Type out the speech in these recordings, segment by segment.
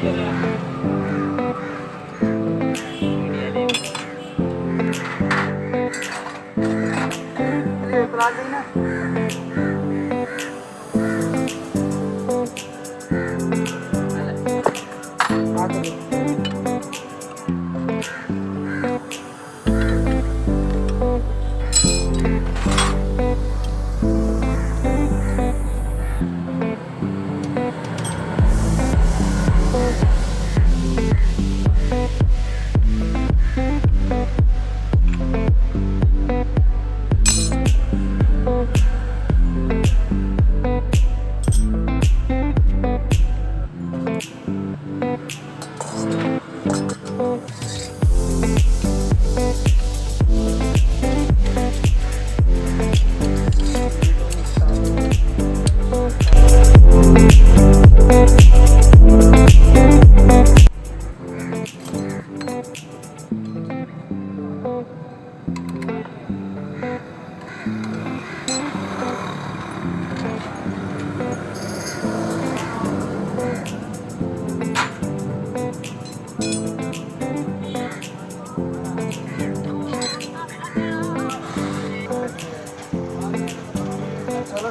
चलो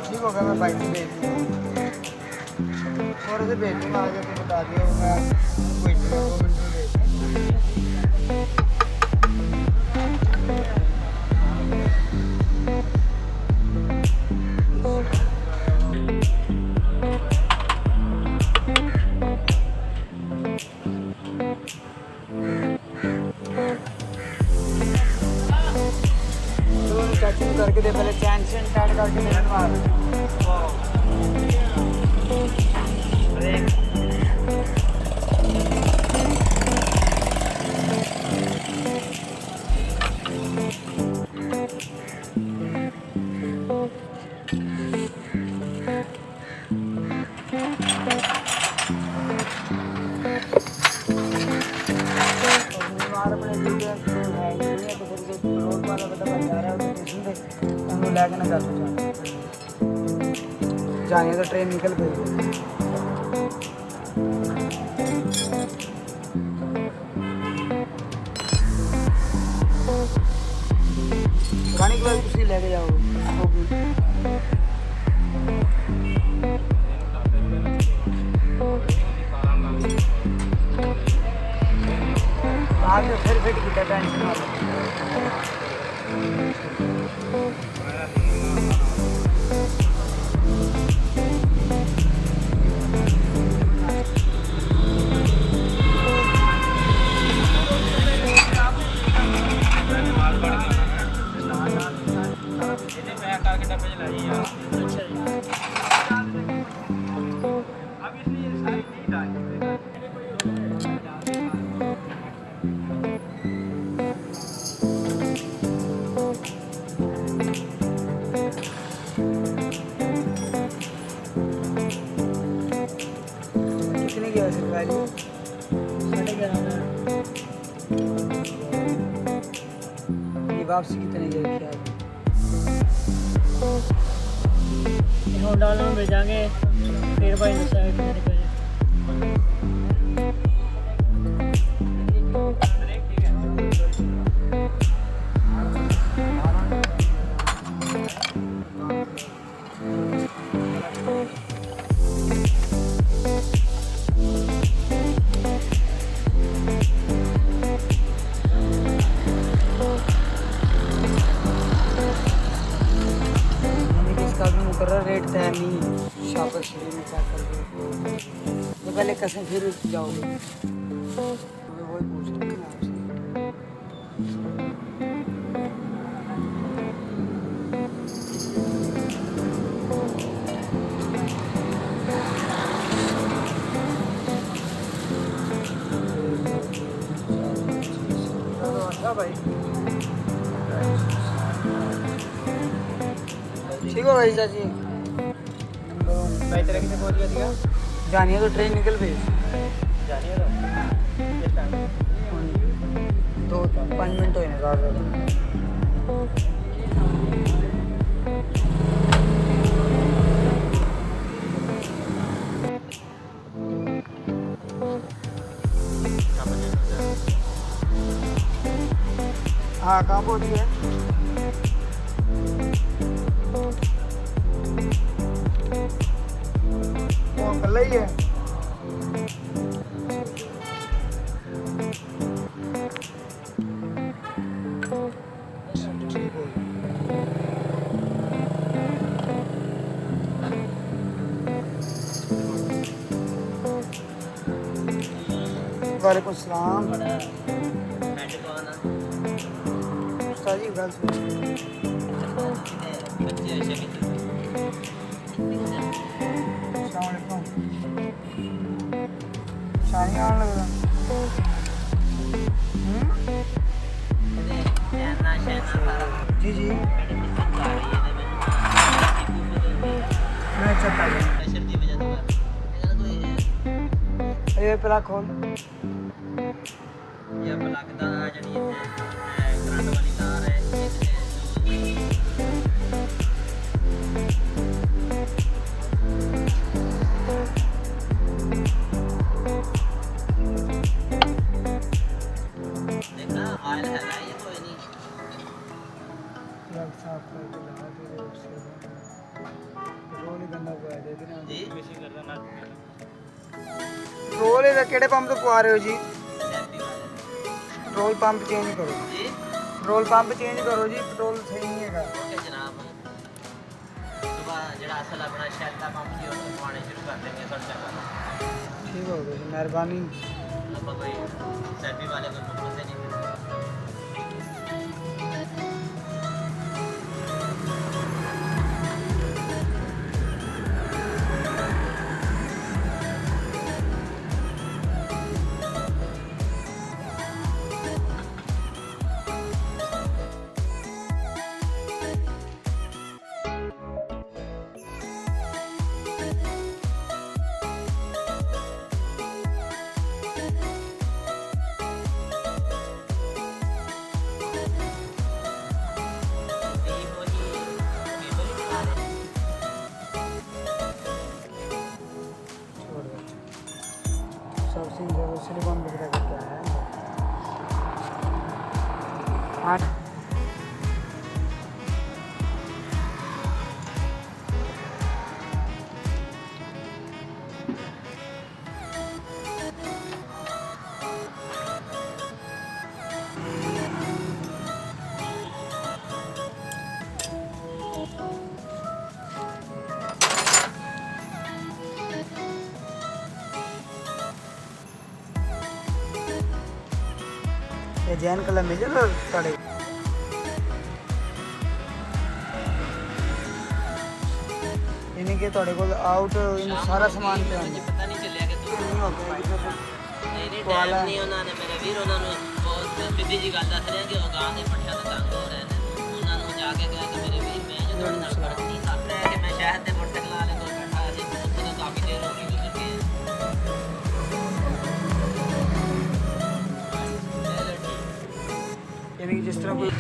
ठीक हो गया, मैं बाइक से भेज दूँगा, थोड़े से भेज दूँगा, आगे तो बता दिया मैं कोई 2 मिनट में भेज करके दे, पहले चैन से टाइट करके दे मार। अरे लैके ना कर जाने तो ट्रेन निकल गई। पुरानी के बाद कुछ लेके जाओगे आगे फिर फिट की टेंशन वाला वापसी कितने की है? होंडा में भेजांगे फिर भाई रेट है नहीं शापर श्री में क्या कर तो पहले कसम फिर जाओगे वही पूछ रही हूँ आपसे भाई ठीक हो भाई चाची भाई तरह से पहुँच गया जानिए तो ट्रेन निकल गई जानिए तो 2-5 मिनट होने का हाँ कहाँ पहुँची है? वो कल ही है। ठीक है। वालेकुम सलाम। उस्ताद जी गल सुनो। अस्सलाम वालेकुम। शानी आने लगा। जी जी। मैं चलता हूँ। ये प्लग खोल। ये प्लग दा जड़ी करंट वाली तार है देखना ऑयल है ना ये कोई नहीं प्लग साफ करके लगा दे उससे पेट्रोल ही गंदा हुआ है देख रहे हैं जी ਮਿਸਿੰਗ ਕਰਦਾ ਨਾ पेट्रोल ਇਹਦਾ ਕਿਹੜੇ ਪੰਪ ਤੋਂ ਪਵਾ ਰਹੇ ਹੋ ਜੀ? सैफी वाले पेट्रोल पंप चेंज करो। जी पेट्रोल पंप चेंज करो जी, पेट्रोल सही नहीं है। ओके जनाब सुबह जड़ा असल अपना शैल का पंप जी उसको पाने शुरू कर देंगे थोड़ा सा ठीक हो गया जी, मेहरबानी। अब कोई सैफी वाले को नंबर से नहीं छोड़ दो। सब सिलिकॉन वगैरह का क्या है? हाँ ये जैन कलर में जो साढ़े यानी कि थोड़े को आउट सारा सामान पे आना पता नहीं चलिया कि तू नहीं हो गया नहीं टाइम नहीं ਉਹਨਾਂ ਨੇ ਮੇਰੇ ਵੀਰ ਉਹਨਾਂ ਨੂੰ ਬਹੁਤ ਸਿੱਧੀ ਜੀ ਗੱਲ ਦੱਸ ਰਿਹਾ ਕਿ ਉਹ ਗਾਂ ਦੇ ਪੱਠਿਆਂ ਤੋਂ ਤੰਗ ਹੋ ਰਹੇ ਨੇ ਉਹਨਾਂ ਨੂੰ ਜਾ ਕੇ ਕਿਹਾ ਕਿ ਮੇਰੇ ਵੀਰ ਮੈਂ ਜੋ ਤੁਹਾਡੇ ਨਾਲ ਫਰਕ ਨਹੀਂ ਸਕਦਾ ਕਿ ਮੈਂ ਸ਼ਹਿਰ ਦੇ ਮੋਟਰਸਾਈਕਲ ਵਾਲੇ ਕੋਲ ਬੈਠਾ ਸੀ ਉੱਥੇ ਤੋਂ ਕਾਫੀ ਦੇਰ ਹੋ ਗਈ ਗੁਜ਼ਰ ਗਏ ਚਲੋ ਠੀਕ यानी कि जिस तरह कोई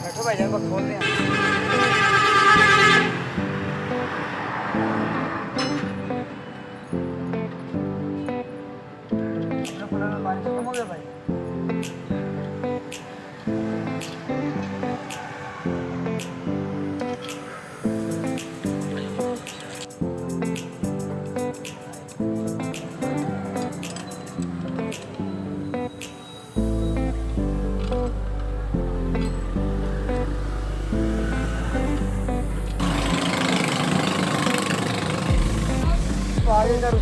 बैठो भाई जान खोल दिया पानी खत्म हो गया भाई तो आगे इधर